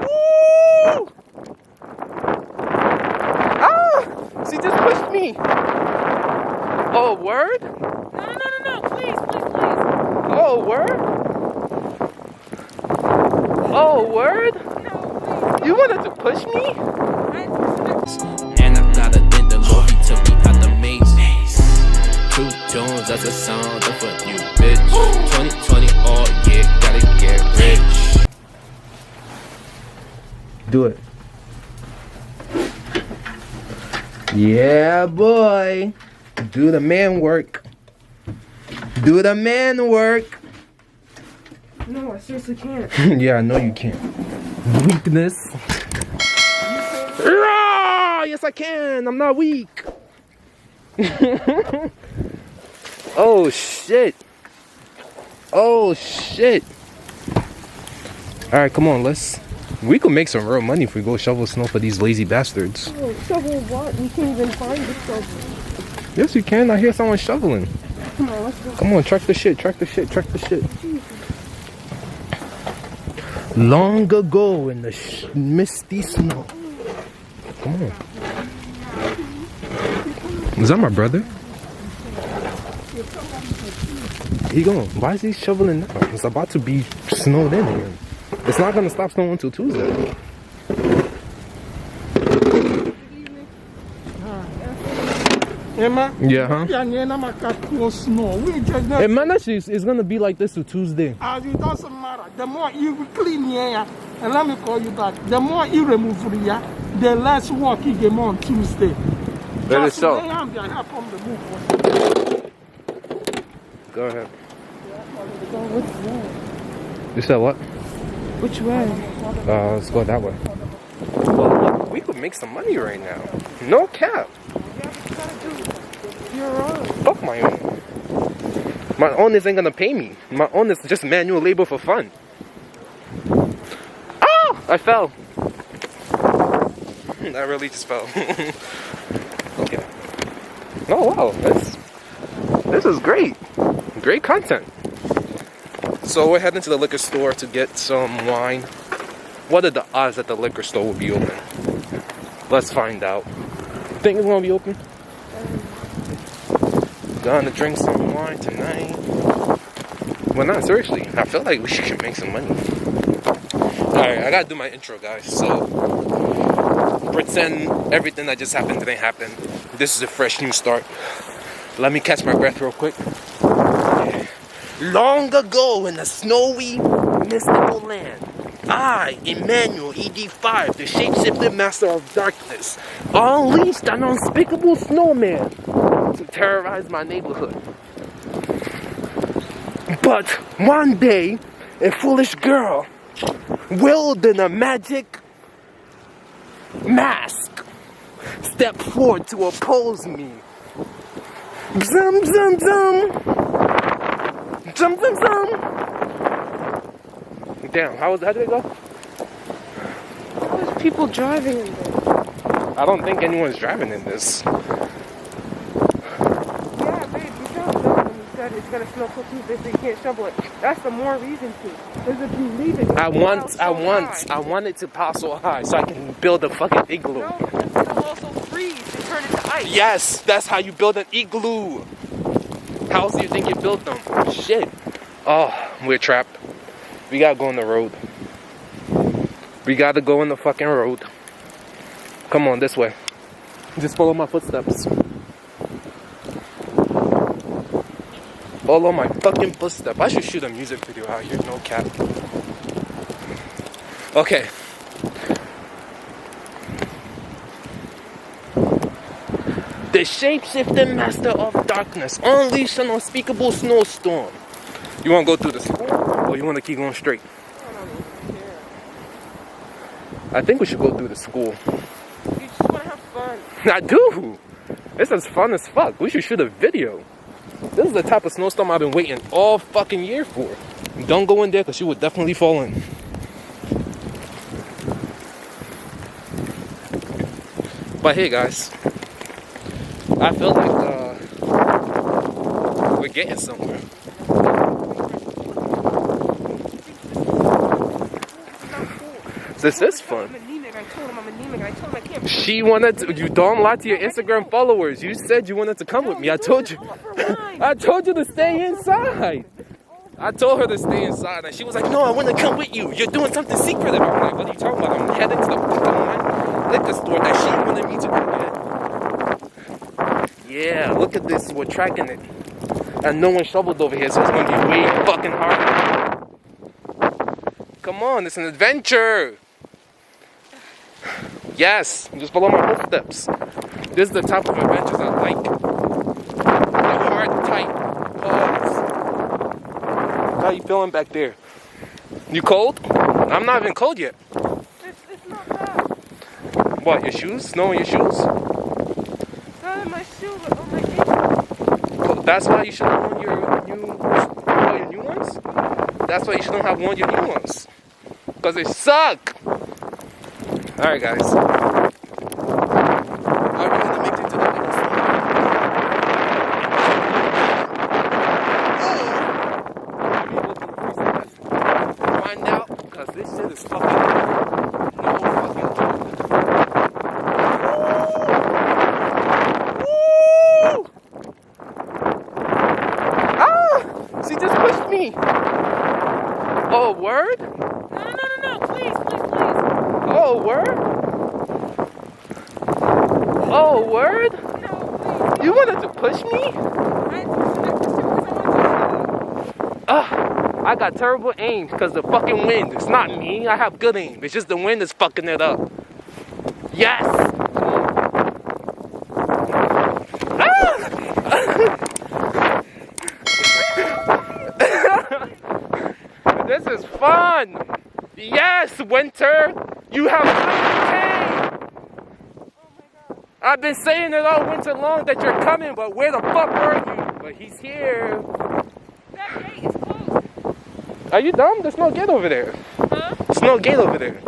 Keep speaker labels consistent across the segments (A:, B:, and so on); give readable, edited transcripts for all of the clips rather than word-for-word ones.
A: Woo! Ah! She just pushed me. Oh, word?
B: No, please.
A: Oh, word? Oh, word?
B: No, please.
A: You wanted to push me?
C: And I gotta thank the Lord, he took me out the maze. Two Jones, that's a sound of a new bitch. 2020, all year, gotta get rich.
A: Do it. Yeah, boy. Do the man work. Do the man work.
B: No, I seriously can't.
A: Yeah, I know you can't. Weakness. Ah, yes, I can. I'm not weak. Oh, shit. Oh, shit. All right, come on. We could make some real money if we go shovel snow for these lazy bastards.
B: Oh, shovel what? We can't even find the shovel.
A: Yes, you can. I hear someone shoveling.
B: Come on, let's go.
A: Come on, track the shit. Long ago in the misty snow. Come on. Is that my brother? He going. Why is he shoveling now? It's about to be snowed in here. It's not going to stop snowing until Tuesday.
D: Emma?
A: Yeah, huh? Hey, man, it's going to be like this till Tuesday.
D: It doesn't matter. The more you clean here, and let me call you back, the more you remove here, the less work you get on Tuesday.
A: That is so. Go ahead. You said what?
B: Which way?
A: Let's go that way. Well, look, we could make some money right now. No cap.
B: You're on.
A: Fuck my own. My owners ain't gonna pay me. My owners just manual labor for fun. Oh! I fell. I really just fell. Okay. Oh wow, this is great. Great content. So we're heading to the liquor store to get some wine. What are the odds that the liquor store will be open? Let's find out. Think it's gonna be open? Gonna drink some wine tonight. Well, not seriously. I feel like we should make some money. Alright, I gotta do my intro, guys. So, pretend everything that just happened didn't happen. This is a fresh new start. Let me catch my breath real quick. Long ago in a snowy, mystical land, I, Emmanuel ED5, the shape-shifted master of darkness, unleashed an unspeakable snowman to terrorize my neighborhood. But one day, a foolish girl, wielding a magic mask, stepped forward to oppose me. Zum, zum, zum. Zum, zum, zum. Damn, how did it go?
B: There's people driving in there.
A: I don't think anyone's driving in this.
B: Yeah, babe, you don't know when you said it's gonna snow till Tuesday, so you can't shovel it. That's the more reason to. Because if you leave it,
A: I want it to pass so high so I can build a fucking igloo.
B: No, it'll also freeze and turn into ice.
A: Yes, that's how you build an igloo. How else do you think you built them? Shit. Oh, we're trapped. We gotta go on the road. We gotta go on the fucking road. Come on, this way. Just follow my footsteps. Follow my fucking footsteps. I should shoot a music video out here, no cap. Okay. The shape-shifting master of darkness unleashed an unspeakable snowstorm. You want to go through the school or you want to keep going straight? I think we should go through the school.
B: You just want to have fun.
A: I do. This is fun as fuck. We should shoot a video. This is the type of snowstorm I've been waiting all fucking year for. Don't go in there because you would definitely fall in. But hey guys, I feel like we're getting somewhere. This is fun.
B: I'm anemic. I told him I'm anemic. I told him I can't.
A: She wanted to, you don't lie to your Instagram followers. You said you wanted to come with me. I told you. I told you to stay inside. I told her to stay inside, and she was like, no, I want to come with you. You're doing something secret. I'm like, what are you talking about? I'm headed to the fucking liquor store that she wanted me to go get. Yeah, look at this. We're tracking it. And no one shoveled over here, so it's going to be way fucking hard. Come on, it's an adventure. Yes, just follow my footsteps. This is the type of adventures I like. The hard, tight pause. How you feeling back there? You cold? I'm not even cold yet.
B: It's not bad.
A: What, your shoes? Snow in your shoes?
B: Not in my shoe, but on my ankle.
A: That's why you shouldn't own your new ones? That's why you shouldn't have worn your new ones. Because they suck! Alright guys. Are we gonna make it to the next one? Find out, because this shit is fucking no fucking joke. Woo! Ah! She just pushed me! Oh, word?
B: No, please.
A: Oh, word? Oh, word?
B: No, please.
A: You wanted to push me? I got terrible aim because the fucking wind. It's not me. I have good aim. It's just the wind is fucking it up. Yes! Ah! This is fun! Yes, Winter! You have I've been saying it all winter long that you're coming, but where the fuck were you? But he's here.
B: That gate is closed.
A: Are you dumb? There's no gate over there.
B: Huh?
A: There's no gate over there.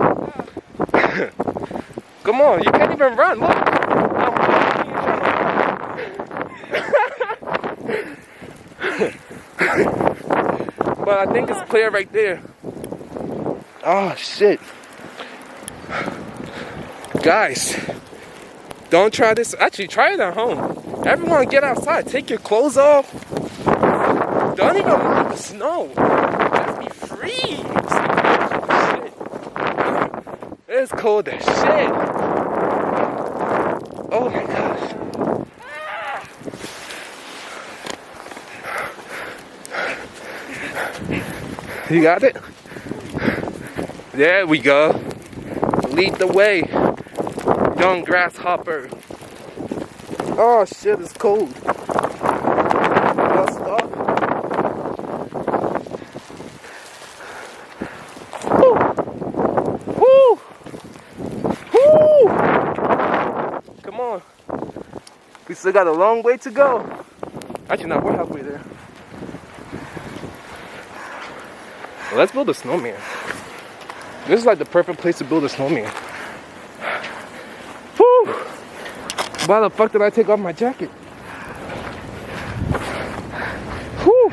A: Come on, you can't even run. Look. But I think it's clear right there. Oh, shit. Guys, don't try this. Actually, try it at home. Everyone get outside. Take your clothes off. Don't even move the snow. Just be free. Shit. It's cold as shit. Oh my gosh. You got it? There we go. Lead the way, young grasshopper. Oh shit, it's cold. Y'all stop. Woo! Woo! Woo! Come on. We still got a long way to go. Actually, no, we're halfway there. Well, let's build a snowman. This is like the perfect place to build a snowman. Whew! Why the fuck did I take off my jacket? Whew!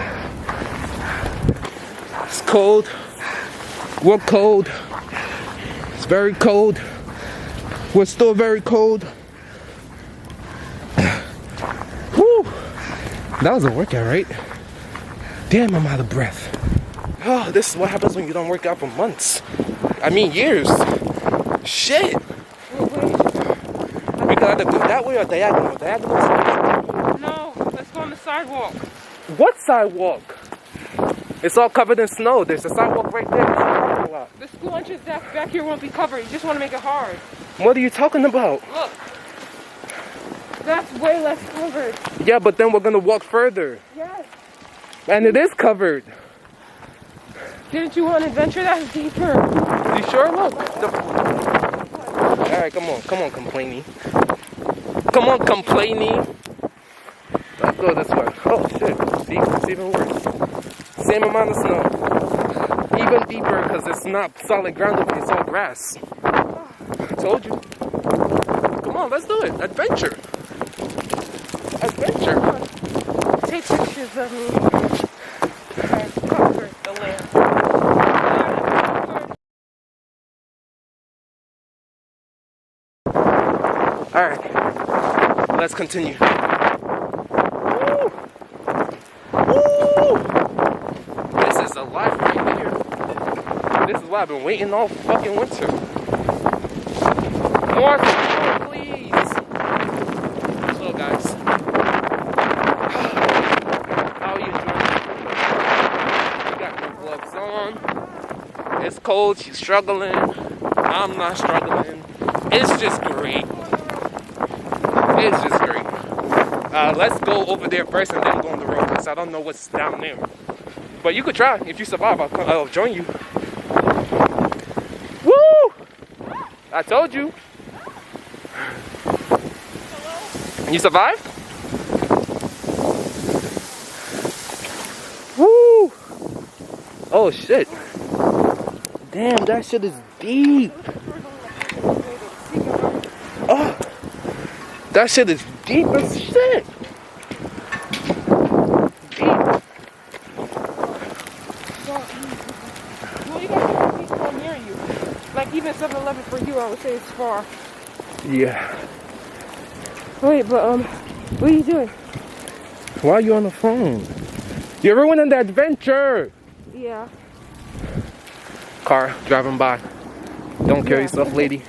A: It's cold. We're cold. It's very cold. We're still very cold. Whew! That was a workout, right? Damn, I'm out of breath. Oh, this is what happens when you don't work out for months. I mean years. Shit. We could either go that way or diagonal. Diagonal.
B: No, let's go on the sidewalk.
A: What sidewalk? It's all covered in snow. There's a sidewalk right there.
B: The school entrance back here won't be covered. You just want to make it hard.
A: What are you talking about?
B: Look. That's way less covered.
A: Yeah, but then we're gonna walk further.
B: Yes.
A: And it is covered.
B: Didn't you want an adventure that was deeper?
A: You sure? Look. Alright, come on, complaining. Come on, complaining. Let's go this way. Oh shit. See, it's even worse. Same amount of snow. Even deeper because it's not solid ground over here, it's all grass. Told you. Come on, let's do it. Adventure. Adventure.
B: Take pictures of me. And cover the land.
A: Alright, let's continue. Woo! Woo! This is a life right here. This is why I've been waiting all fucking winter. More support, please. So guys, how are you enjoying it? You got no gloves on. It's cold, she's struggling. I'm not struggling. It's just great. It's just great. Let's go over there first and then go on the road because I don't know what's down there. But you could try. If you survive, I'll join you. Woo! I told you. You survived? Woo! Oh shit. Damn, that shit is deep. Oh, that shit is deep as shit. Deep.
B: Well, you got to keep people near you. Like even 7-Eleven for you, I would say it's far.
A: Yeah.
B: Wait, but what are you doing?
A: Why are you on the phone? You're ruining the adventure.
B: Yeah.
A: Car driving by. Don't kill yourself, lady.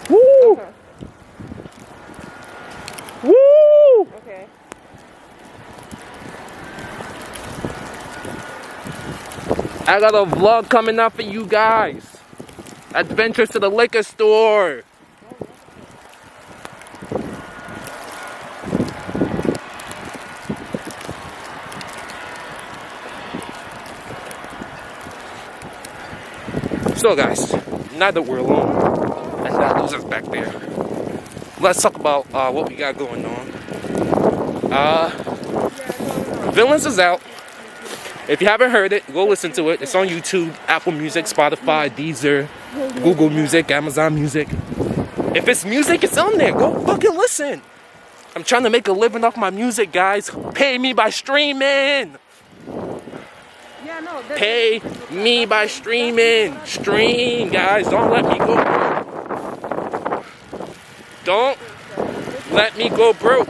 A: Woo!
B: Okay.
A: Woo!
B: Okay.
A: I got a vlog coming out for you guys. Adventures to the liquor store. So guys, now that we're alone and that loser's back there, let's talk about what we got going on. Villains is out. If you haven't heard it, go listen to it. It's on YouTube, Apple Music, Spotify, Deezer, Google Music, Amazon Music. If it's music, it's on there. Go fucking listen. I'm trying to make a living off my music, guys. Pay me by streaming.
B: Yeah, no.
A: Pay me by streaming. Stream, guys. Don't let me go broke. Don't let me go broke.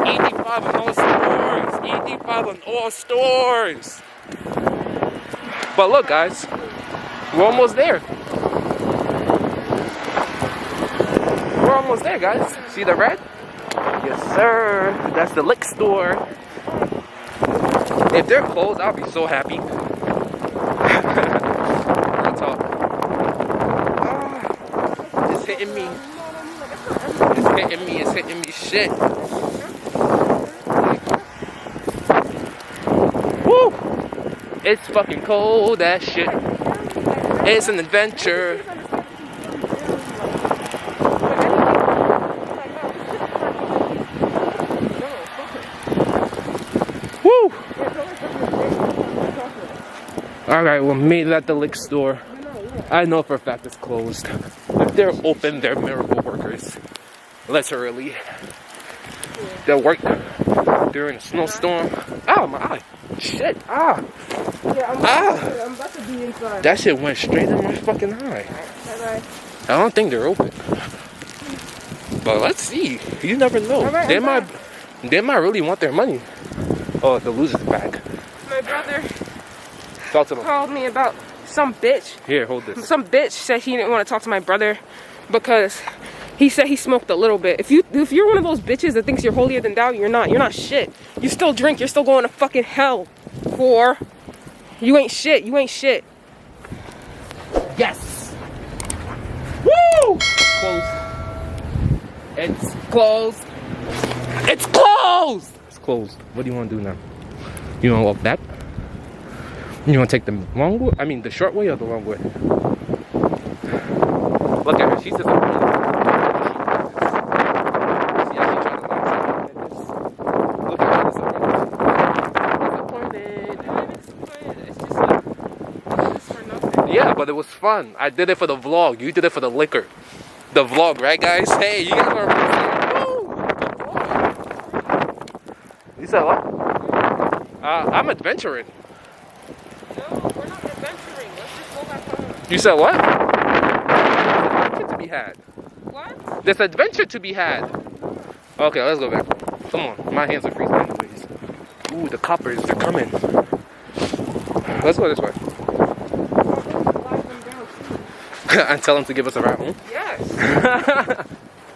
A: 85 in all stores. 85 in all stores. But look, guys. We're almost there. We're almost there, guys. See the red? Yes, sir. That's the liquor store. If they're closed, I'll be so happy. Real talk. It's hitting me. It's hitting me. It's hitting me. Shit. Woo! It's fucking cold. That shit. It's an adventure. Woo! Alright, we're made it at the liquor store. I know for a fact it's closed. If they're open, they're miracle workers. Literally. They work during a snowstorm. Ow, my eye. Shit. Ah.
B: Yeah, I'm about to be inside.
A: That shit went straight in my fucking eye.
B: Bye-bye.
A: I don't think they're open. But let's see. You never know.
B: All right,
A: They might really want their money. Oh, the loser's back.
B: My brother
A: Talk to them.
B: called me about some bitch.
A: Here, hold this.
B: Some bitch said he didn't want to talk to my brother because he said he smoked a little bit. If you're one of those bitches that thinks you're holier than thou, you're not. You're not shit. You still drink. You're still going to fucking hell. You ain't shit. You ain't shit.
A: Yes. Woo! Closed. It's closed. It's closed. It's closed. What do you want to do now? You want to walk back? You want to take the long way? I mean, the short way or the long way? Look at her. She's just a See how she trying to line something like this? Look at her. Disappointed.
B: It's just like, it's just for nothing.
A: Yeah, but it was fun. I did it for the vlog. You did it for the liquor. The vlog, right, guys? Hey, you guys are. You said what? I'm adventuring.
B: No, we're not adventuring. Let's just go back home.
A: You said what? Adventure to be had.
B: What?
A: There's adventure to be had. Okay, let's go back. Come on, my hands are freezing anyways. Ooh, the coppers, they're coming. Let's go this way. And tell them to give us a ride home?
B: Yes.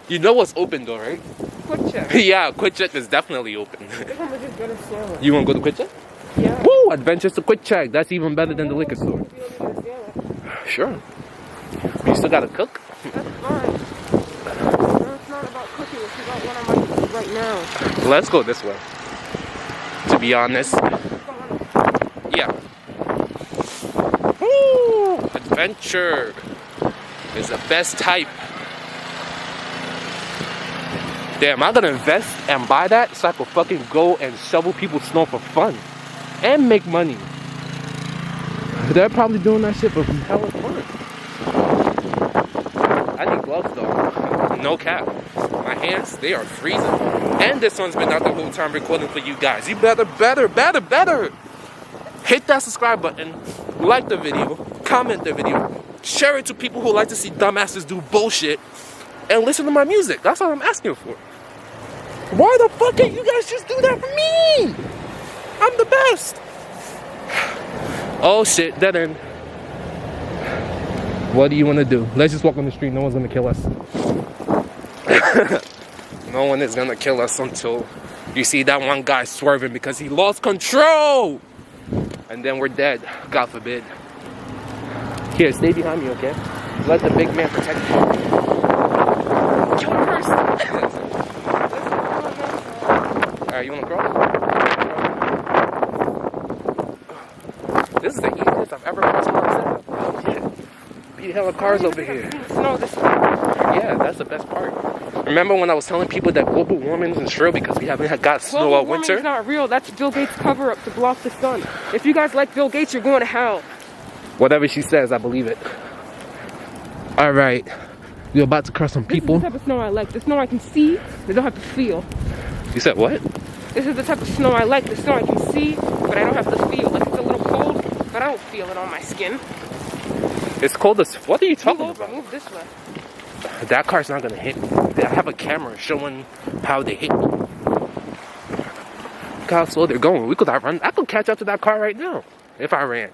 A: You know what's open though, right?
B: Quick check.
A: Yeah, Quick Check is definitely open.
B: Yeah.
A: You want to go to Quick Check?
B: Yeah.
A: Woo! Adventures to Quick Check. That's even better than the liquor store. Sure. You still gotta cook?
B: That's fine. No, it's not about cooking. It's about what I might eat right now.
A: Let's go this way. To be honest. Yeah. Woo! Adventure is the best type. Damn, I'm gonna invest and buy that so I can fucking go and shovel people's snow for fun. And make money. They're probably doing that shit for hella fun. I need gloves though. No cap. My hands, they are freezing. And this one's been out the whole time recording for you guys. You better hit that subscribe button, like the video, comment the video, share it to people who like to see dumbasses do bullshit, and listen to my music. That's all I'm asking for. Why the fuck can't you guys just do that for me? I'm the best. Oh shit, dead end. What do you want to do? Let's just walk on the street. No one's gonna kill us. No one is gonna kill us until you see that one guy swerving because he lost control. And then we're dead. God forbid. Here, stay behind me, okay? Let the big man protect you. Kill him first. Alright, you wanna cross? This is the easiest I've ever crossed myself. Oh shit. Beat hella cars over here.
B: Snow this way.
A: Yeah, that's the best part. Remember when I was telling people that global warming isn't true because we haven't got snow all winter?
B: It's not real. That's Bill Gates' cover-up to block the sun. If you guys like Bill Gates, you're going to hell.
A: Whatever she says, I believe it. Alright. We're about to cross some people.
B: This is the type of snow I like. The snow I can see, I don't have to feel.
A: You said what?
B: This is the type of snow I like. The snow I can see, but I don't have to feel. Like it's a little cold, but I don't feel it on my skin.
A: It's cold as... What are you talking about?
B: Move this way.
A: That car's not gonna hit me. I have a camera showing how they hit me. Look how slow they're going. I could catch up to that car right now if I ran.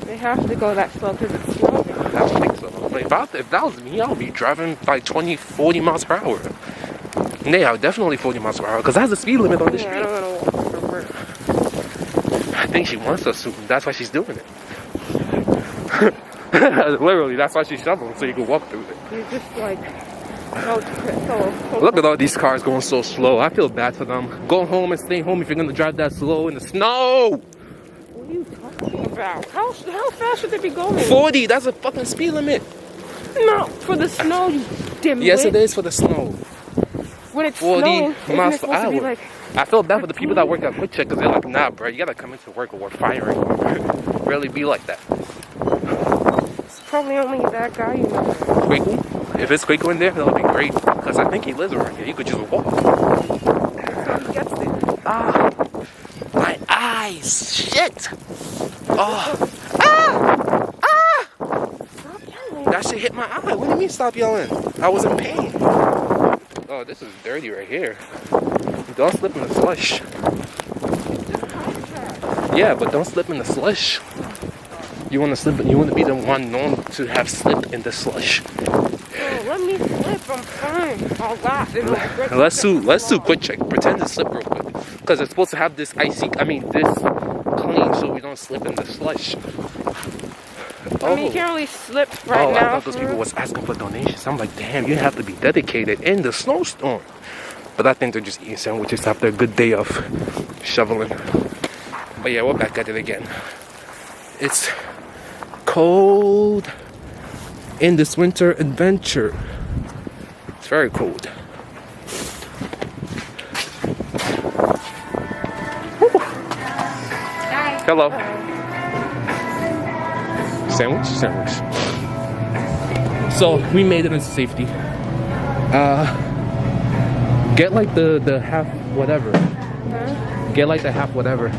B: They have to go that slow because it's slow.
A: I don't think so. Like, if that was me, I would be driving by 20, 40 miles per hour. Yeah, definitely 40 miles per hour because that's the speed limit on the street.
B: I don't want to walk from her.
A: I think she wants us to. That's why she's doing it. Literally, that's why she's shoveling so you can walk through it.
B: You're just like, so
A: Look at all these cars going so slow. I feel bad for them. Go home and stay home if you're gonna drive that slow in the snow.
B: What are you talking about? How fast should they be going?
A: 40, that's a fucking speed limit.
B: No, for the snow, you dimwit.
A: Yes, it is for the snow.
B: When it's
A: 40
B: snowing,
A: miles
B: it's
A: per
B: supposed to be
A: hour.
B: like,
A: I feel bad for the people that work at Quick Check because they're like, nah, bro, you gotta come into work or we're firing. Really be like that.
B: it's probably only that guy you know.
A: Quaku? If it's Quaku in there, that'll be great because I think he lives around here. You could just walk.
B: That's how he gets there.
A: Ah, my eyes, shit. Oh, ah, ah.
B: Stop yelling.
A: That shit hit my eye. What do you mean stop yelling? I was in pain. Oh, this is dirty right here. Don't slip in the slush. Yeah, but don't slip in the slush. You want to slip? You want to be the one known to have slipped in the slush.
B: Oh, let me slip. I'm fine. I'll laugh.
A: Let's do Quick Check. Pretend to slip real quick, because it's supposed to have this this clean, so we don't slip in the slush.
B: I mean, you can't really slip right now.
A: I thought those people was asking for donations. I'm like, damn, you have to be dedicated in the snowstorm. But I think they're just eating sandwiches after a good day of shoveling. But yeah, we're back at it again. It's cold in this winter adventure. It's very cold. Woo. Hello. Sandwich. So we made it into safety. Get like the half whatever.
B: Huh?
A: Get like the half whatever.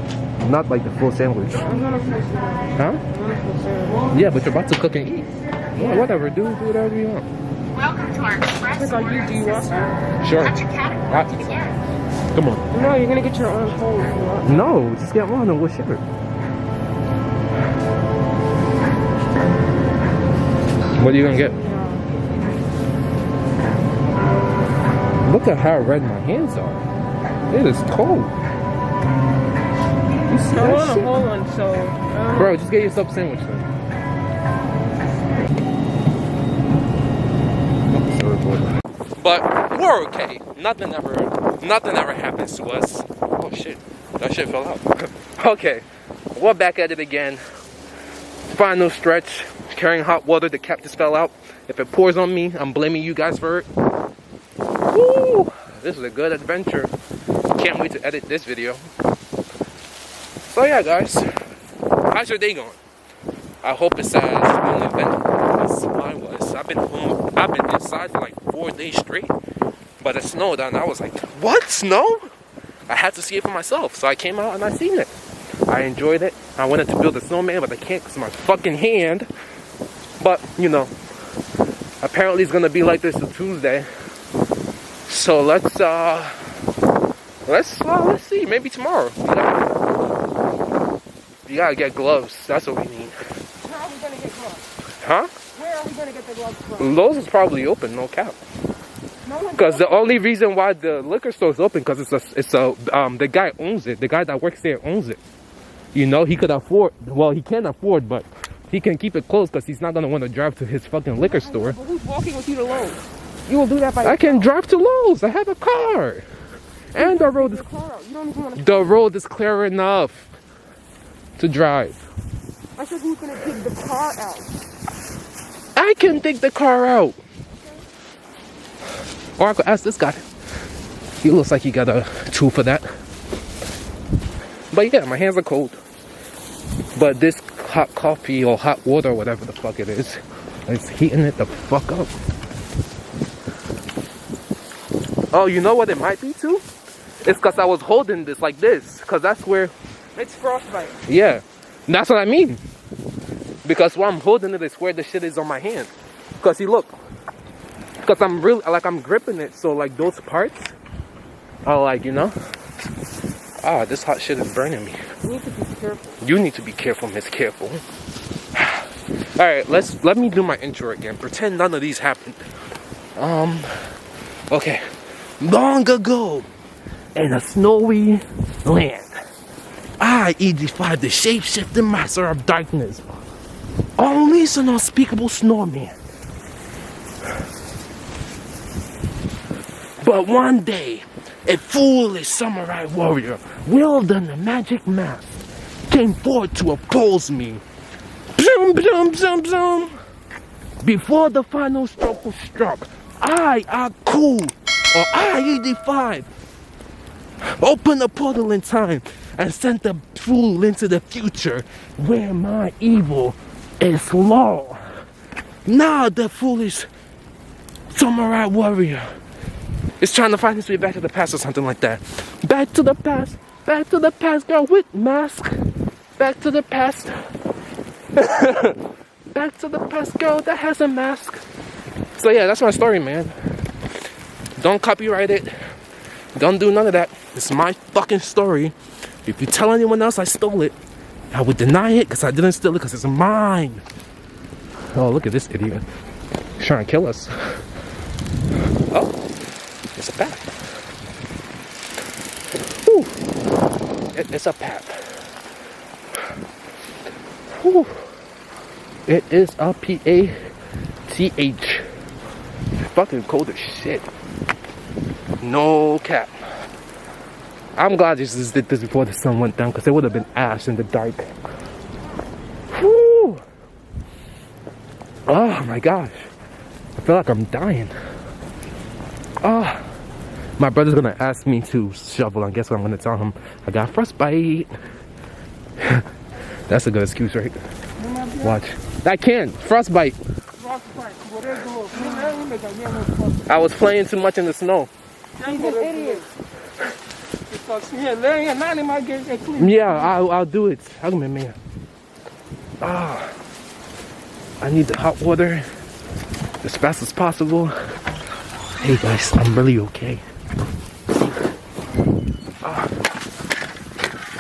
A: Not like the full sandwich.
B: I'm gonna finish it.
A: Huh?
B: I'm gonna finish it.
A: Yeah, but you're about to cook and eat. Yeah, whatever. Do whatever you want.
E: Welcome to our express
B: Click on you. Do you want some?
A: Sure.
E: Touch a category to begin.
A: Come on.
B: No, you're gonna get your own cold if you want.
A: No, just get one and we'll share it. What are you gonna get? Look at how red my hands are. It is cold. You see
B: I
A: that
B: want a
A: shit?
B: whole one, so.
A: Bro, just get yourself a sandwich then. But we're okay. Nothing ever happens to us. Oh shit. That shit fell out. Okay. We're back at it again. Final stretch. Carrying hot water. The cap just fell out. If it pours on me, I'm blaming you guys for it. Woo! This is a good adventure. Can't wait to edit this video. So yeah, guys. How's your day going? I hope it's as uneventful as mine was. I've been home. I've been inside for like 4 days straight. But it snowed and I was like, what? Snow? I had to see it for myself. So I came out and I seen it. I enjoyed it. I wanted to build a snowman, but I can't because of my fucking hand. But, you know, apparently it's gonna be like this till Tuesday. So let's see. Maybe tomorrow. You gotta get gloves. That's what we need.
B: Where are we gonna get gloves?
A: Huh?
B: Where are we gonna get the gloves from?
A: Lowe's is probably open, no cap.
B: No one's
A: Because the only reason why the liquor store is open because the guy owns it. The guy that works there owns it. You know, he could afford. Well, he can't afford, but he can keep it closed because he's not gonna want to drive to his fucking liquor store.
B: But who's walking with you to Lowe's? You will do that by
A: I
B: yourself.
A: can drive to Lowe's. I have a car, and the road is
B: Your car out. You don't even want to.
A: the road is clear enough to drive.
B: I said who's gonna take the car out?
A: I can take the car out. Or I could ask this guy. He looks like he got a tool for that. But yeah, my hands are cold. But this hot coffee or hot water, whatever the fuck it is heating it the fuck up. Oh, you know what it might be too? It's because I was holding this like this. Because that's where...
B: It's frostbite.
A: Yeah, that's what I mean. Because while I'm holding it, it's where the shit is on my hand. Because see, look. Because I'm really, like, I'm gripping it. So, like, those parts are like, you know. Ah, this hot shit is burning me.
B: You need to be careful.
A: You need to be careful, Miss Careful. Alright, let me do my intro again. Pretend none of these happened. Okay. Long ago, in a snowy land, I, EG5, the shape-shifting master of darkness, unleashed an unspeakable snowman. But one day, a foolish samurai warrior, wielding a magic mask, came forward to oppose me. Zoom, zoom, zoom, zoom. Before the final stroke was struck, I, Aku, or I, ED5, opened a portal in time and sent the fool into the future where my evil is law. Now the foolish samurai warrior is trying to find his way back to the past or something like that. Back to the past, girl with mask. Back to the past. Back to the past, girl that has a mask. So yeah, that's my story, man. Don't copyright it. Don't do none of that. It's my fucking story. If you tell anyone else I stole it, I would deny it because I didn't steal it because it's mine. Oh, look at this idiot. He's trying to kill us. Oh, it's a path. Whew. It's a path. Whew. It is a PATH. Fucking cold as shit. No cap. I'm glad I just did this before the sun went down because it would have been ash in the dark. Whew. Oh my gosh. I feel like I'm dying. Oh. My brother's gonna ask me to shovel, and guess what I'm gonna tell him? I got frostbite. That's a good excuse, right? Watch. I can't. Frostbite. I was playing too much in the snow.
B: He's an idiot.
D: Because here, there, now they might get a clean.
A: Yeah, I'll do it. I'll make me. Ah, I need the hot water as fast as possible. Hey guys, I'm really okay.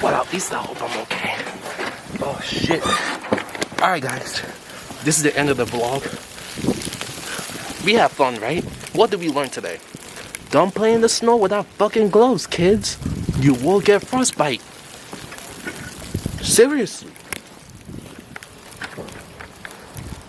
A: Well, at least I hope I'm okay. Oh shit. Alright guys, this is the end of the vlog. We have fun, right? What did we learn today? Don't play in the snow without fucking gloves, kids. You will get frostbite. Seriously.